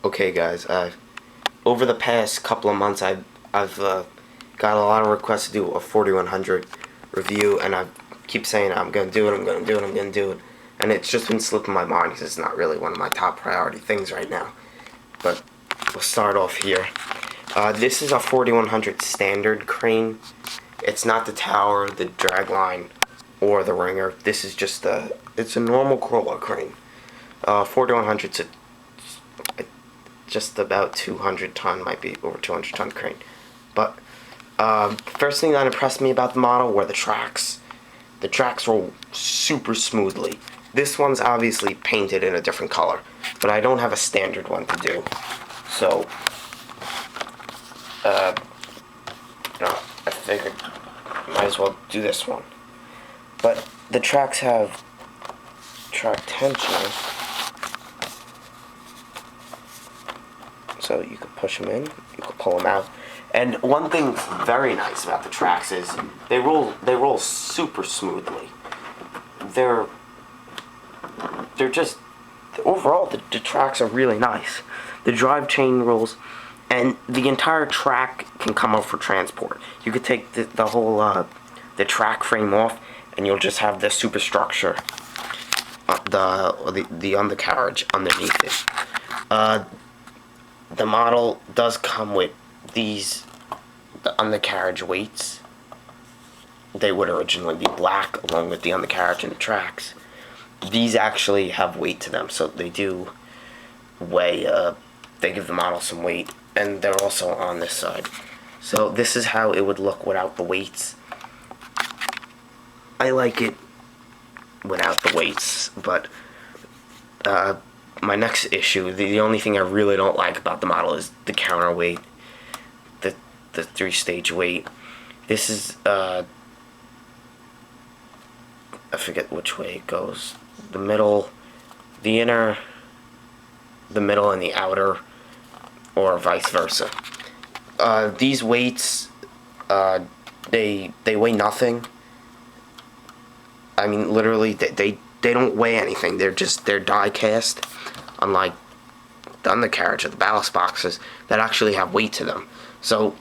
Okay, guys. Over the past couple of months, I've got a lot of requests to do a 4100 review, and I keep saying I'm gonna do it, I'm gonna do it, I'm gonna do it, and it's just been slipping my mind because it's not really one of my top priority things right now. But we'll start off here. This is a 4100 standard crane. It's not the tower, the dragline, or the ringer. This is just it's a normal crawler crane. 4100's just about 200 ton, might be over 200 ton crane. But first thing that impressed me about the model were the tracks. The tracks roll super smoothly. This one's obviously painted in a different color, but I don't have a standard one to do. So, I figured I might as well do this one. But the tracks have track tension, so you can push them in, you can pull them out. And one thing very nice about the tracks is they roll super smoothly. They're just overall the tracks are really nice. The drive chain rolls, and the entire track can come up for transport. You could take the whole the track frame off, and you'll just have the superstructure, the undercarriage underneath it. The model does come with the undercarriage weights. They would originally be black along with the undercarriage and the tracks. These actually have weight to them, so they do weigh, they give the model some weight, and they're also on this side. So this is how it would look without the weights. I like it without the weights, but my next issue, the only thing I really don't like about the model is the counterweight, the 3-stage weight. This is, I forget which way it goes. The middle, the inner, the middle, and the outer, or vice versa. These weights, they weigh nothing. I mean, literally, they don't weigh anything. They're die cast, unlike the undercarriage or the ballast boxes that actually have weight to them. So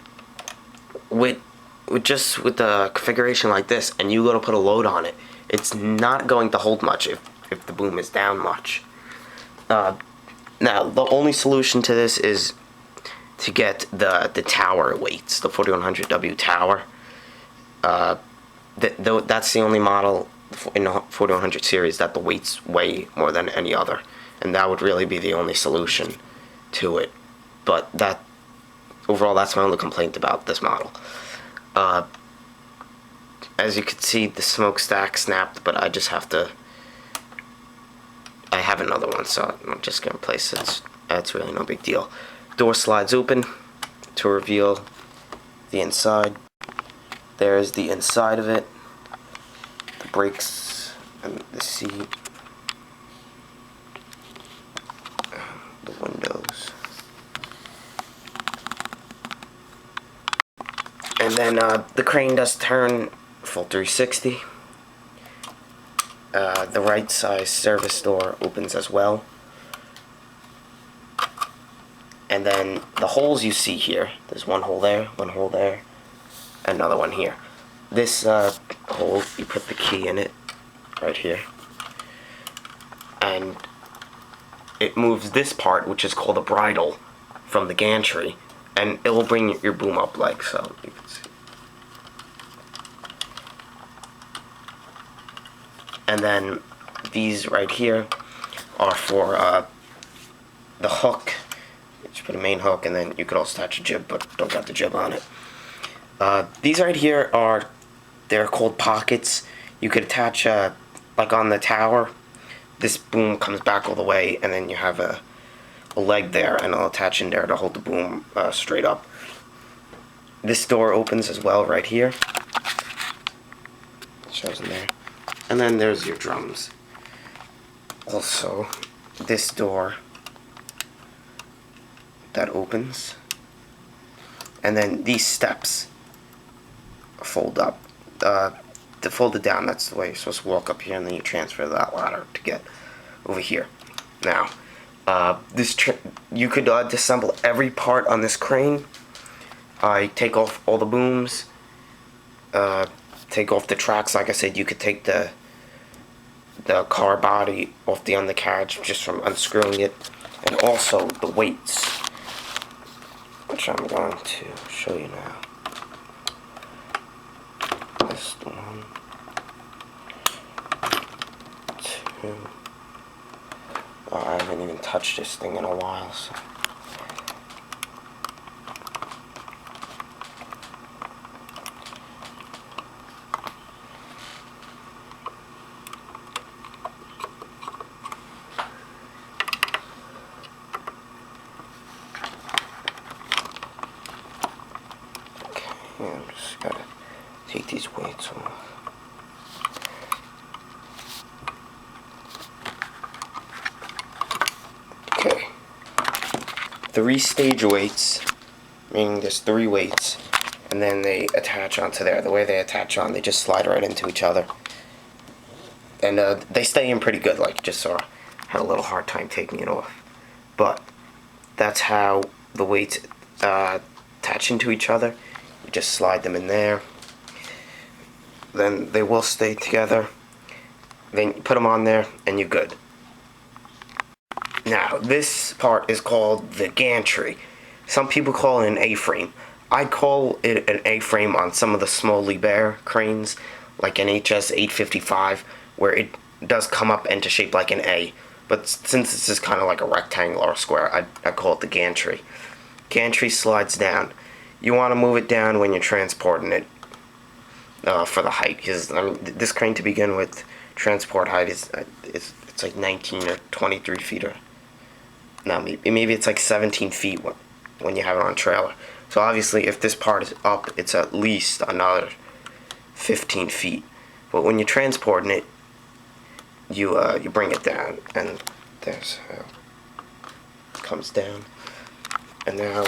with the configuration like this, and you go to put a load on it, it's not going to hold much if the boom is down much. Now, the only solution to this is to get the tower weights, the 4100W tower. That's the only model in the 4100 series that the weights weigh more than any other, and that would really be the only solution to it. But overall, that's my only complaint about this model. As you can see, the smokestack snapped, but I just have to. I have another one, so I'm just gonna place it. That's really no big deal. Door slides open to reveal the inside. There's the inside of it. The brakes and the seat. The windows. And then the crane does turn full 360. The right side service door opens as well. And then the holes you see here, there's one hole there, another one here. This hole, you put the key in it, right here. And it moves this part, which is called a bridle, from the gantry, and it will bring your boom up like so. You can see. And then these right here are for the hook. You put a main hook, and then you could also attach a jib, but don't got the jib on it. These right here they're called pockets. You could attach, like on the tower, this boom comes back all the way, and then you have a leg there, and it'll attach in there to hold the boom straight up. This door opens as well right here. It shows in there. And then there's your drums. Also, this door that opens, and then these steps fold up. To fold it down, that's the way you're supposed to walk up here, and then you transfer that ladder to get over here. Now, You could disassemble every part on this crane. Take off all the booms. Take off the tracks. Like I said, you could take the car body off the undercarriage just from unscrewing it, and also the weights, which I'm going to show you now. This one, two. Oh, I haven't even touched this thing in a while, so. Okay, I'm just gotta take these weights off. Okay, 3 stage weights, meaning there's 3 weights, and then they attach onto there. The way they attach on, they just slide right into each other, and they stay in pretty good. Like, just saw, had a little hard time taking it off, but that's how the weights attach into each other. You just slide them in there, then they will stay together. Then you put them on there, and you're good. Now, this part is called the gantry. Some people call it an A-frame. I call it an A-frame on some of the small Liebherr cranes, like an HS 855, where it does come up into shape like an A. But since this is kind of like a rectangle or a square, I call it the gantry. Gantry slides down. You want to move it down when you're transporting it for the height, because I mean, this crane to begin with, transport height is it's like 19 or 23 feet, or no, maybe it's like 17 feet when you have it on trailer. So obviously, if this part is up, it's at least another 15 feet. But when you're transporting it, you bring it down, and there's how it comes down. And now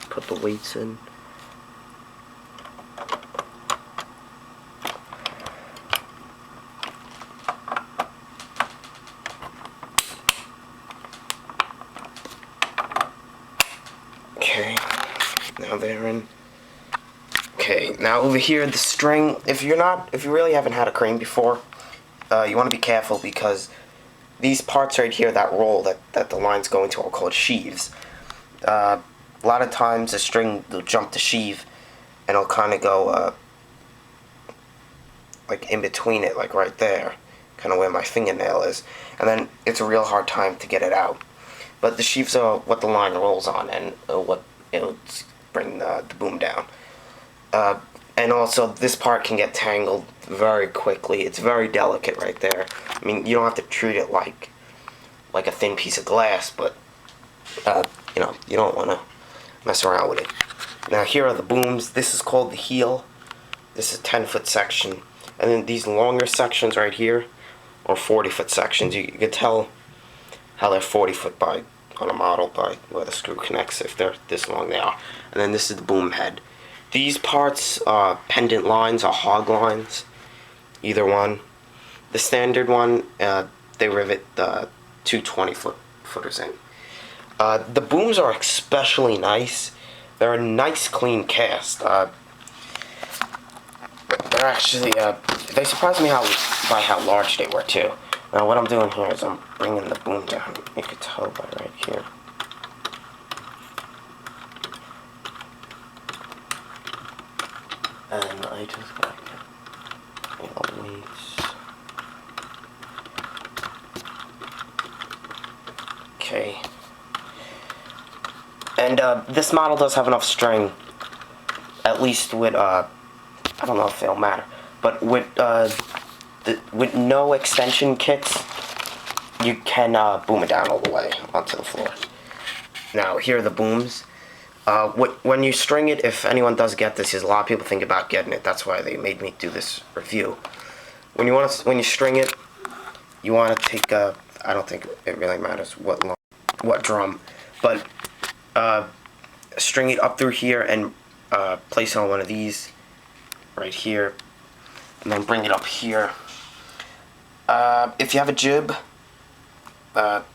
put the weights in. Okay, now they're in. Okay, now over here, the string, if you really haven't had a crane before, you want to be careful, because these parts right here that roll, that the line's going to, are called sheaves. A lot of times the string will jump the sheave, and it'll kind of go like in between it, like right there, kind of where my fingernail is, and then it's a real hard time to get it out. But the sheaves are what the line rolls on, and what it'll bring the boom down. And also, this part can get tangled very quickly. It's very delicate right there. I mean, you don't have to treat it like a thin piece of glass, but you know, you don't want to mess around with it. Now, here are the booms. This is called the heel. This is a 10-foot section, and then these longer sections right here are 40-foot sections. You can tell how they're 40-foot on a model by where the screw connects. If they're this long, they are. And then this is the boom head. These parts, pendant lines, are hog lines, either one. The standard one, they rivet the 2 20-footers in. The booms are especially nice. They're a nice, clean cast. They're actually, they surprised me by how large they were, too. Now, what I'm doing here is I'm bringing the boom down. You can tell by right here. And I just got the weights. Okay. And this model does have enough string, at least with I don't know if it'll matter, but with no extension kits, you can boom it down all the way onto the floor. Now, here are the booms. When you string it, if anyone does get this, a lot of people think about getting it. That's why they made me do this review. When you string it, you want to take I don't think it really matters what drum, but string it up through here and place it on one of these right here, and then bring it up here. If you have a jib,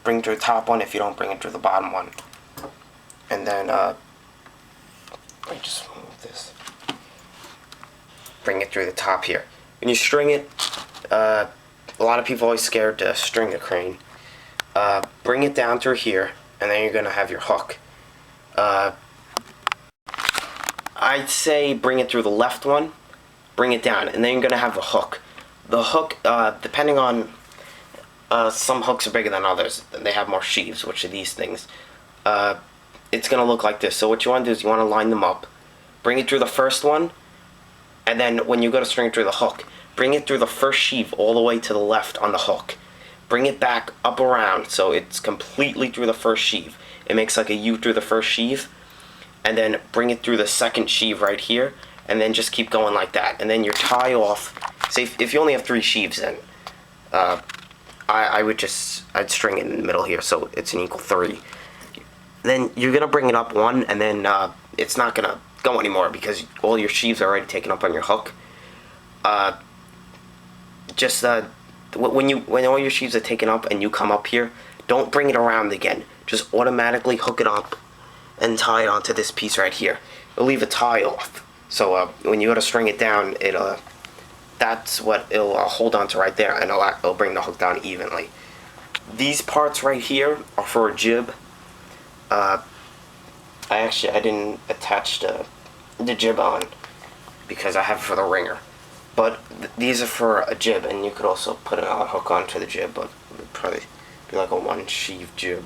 bring it through the top one if you don't bring it through the bottom one. And then, let me just move this. Bring it through the top here. When you string it, a lot of people are always scared to string a crane. Bring it down through here, and then you're going to have your hook. I'd say bring it through the left one, bring it down, and then you're going to have a hook. The hook, depending on, some hooks are bigger than others. They have more sheaves, which are these things. It's going to look like this. So what you want to do is you want to line them up. Bring it through the first one, and then when you go to string it through the hook, bring it through the first sheave all the way to the left on the hook. Bring it back up around so it's completely through the first sheave. It makes like a U through the first sheave. And then bring it through the second sheave right here. And then just keep going like that. And then your tie off. Say if you only have 3 sheaves, then I'd string it in the middle here so it's an equal 3. Then you're going to bring it up 1, and then it's not going to go anymore because all your sheaves are already taken up on your hook. When all your sheaves are taken up and you come up here, don't bring it around again. Just automatically hook it up and tie it onto this piece right here. It'll leave a tie off. So when you go to string it down, that's what it'll hold on to right there, and it'll bring the hook down evenly. These parts right here are for a jib. I didn't attach the jib on because I have it for the ringer. But these are for a jib, and you could also put a hook onto the jib, but it would probably be like a 1-sheave jib.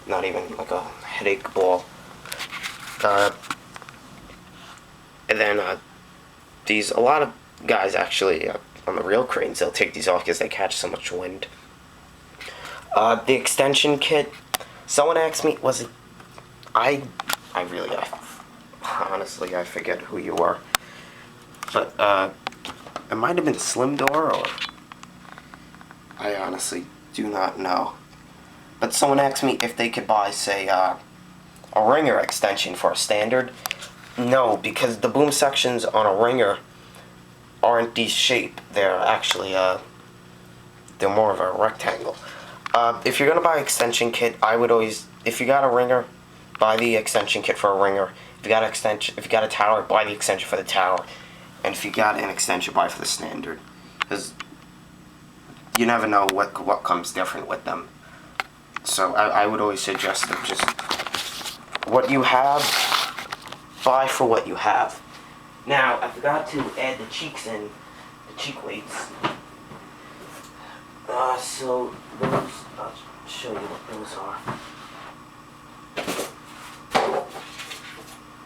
Not even like a headache ball. And then a lot of guys actually, on the real cranes, they'll take these off because they catch so much wind. The extension kit, someone asked me, was it, honestly, I forget who you were. But, it might have been Slim Door, or I honestly do not know. But someone asked me if they could buy, say, a ringer extension for a standard. No, because the boom sections on a ringer aren't this shape. They're actually, they're more of a rectangle. If you're going to buy an extension kit, I would always, if you got a ringer, buy the extension kit for a ringer. If you got a tower, buy the extension for the tower. And if you got an extension, buy for the standard. Because you never know what comes different with them. So I would always suggest that just what you have, buy for what you have. Now, I forgot to add the cheeks in, the cheek weights. So those, I'll show you what those are.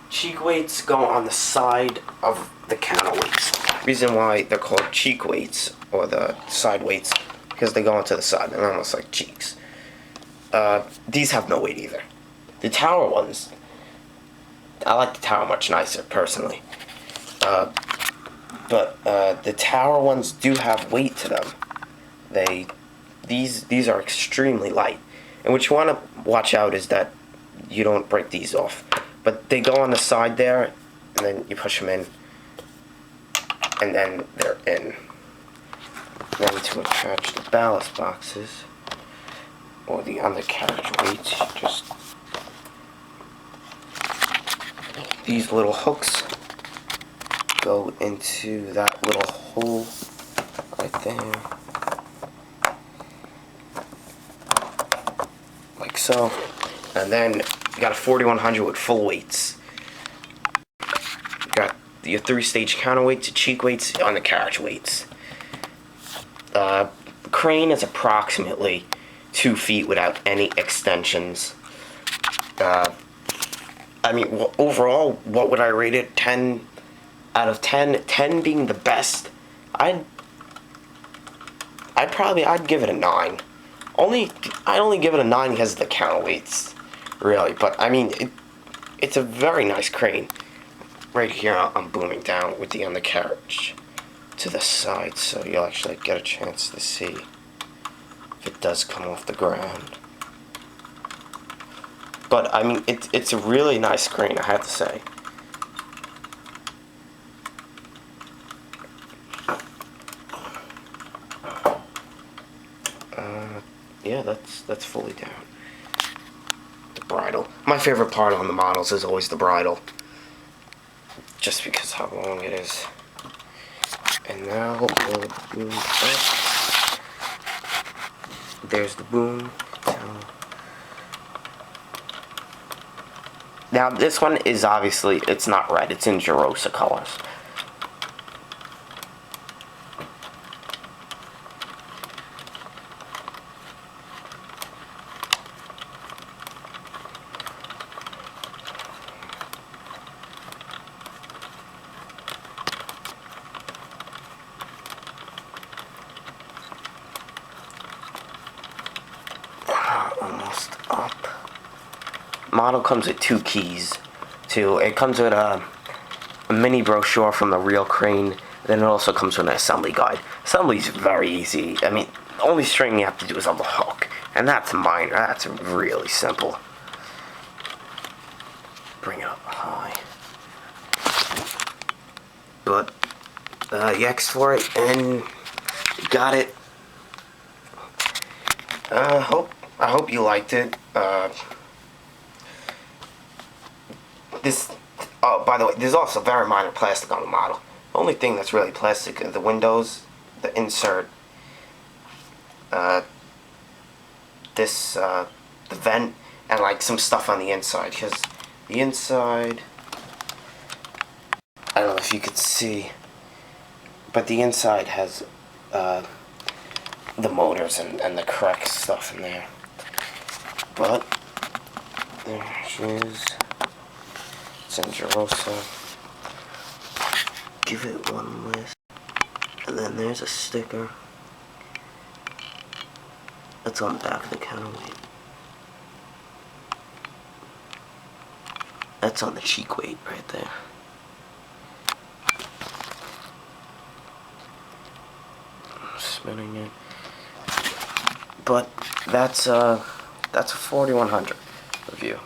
Cheek weights go on the side of the counterweights. Reason why they're called cheek weights, or the side weights, because they go onto the side. They're almost like cheeks. These have no weight either. The tower ones, I like the tower much nicer, personally. But the tower ones do have weight to them. These are extremely light. And what you want to watch out is that you don't break these off. But they go on the side there, and then you push them in, and then they're in. Then to attach the ballast boxes, or the undercarriage weights, just these little hooks go into that little hole right there, like so. And then you got a 4100 with full weights. You got your 3-stage counterweights, your cheek weights, undercarriage weights. Crane is approximately 2 feet without any extensions. I mean, overall, what would I rate it? 10 out of 10. 10 being the best. I'd give it a 9. I'd only give it a 9 because of the counterweights, really. But I mean, it's a very nice crane. Right here, I'm booming down with the undercarriage to the side, so you'll actually get a chance to see if it does come off the ground. But I mean, it's a really nice crane, I have to say. Yeah, that's that's fully down. The bridle. My favorite part on the models is always the bridle. Just because how long it is. And now we'll boom up. There's the boom. Now this one is obviously, it's not red, it's in Gerosa colors. Almost up. Model comes with 2 keys too. It comes with a mini brochure from the real crane. Then it also comes with an assembly guide. Assembly's very easy. I mean, the only string you have to do is on the hook, and that's minor. That's really simple. Bring it up high. But you asked for it and you got it. I hope you liked it. Oh, by the way, there's also very minor plastic on the model. The only thing that's really plastic are the windows, the insert, the vent, and like some stuff on the inside. Because the inside, I don't know if you could see, but the inside has the motors and the correct stuff in there. But there she is. It's in Gerosa. Give it one list. And then there's a sticker. That's on the back of the counterweight. That's on the cheek weight right there. I'm spinning it. But that's a 4100 review.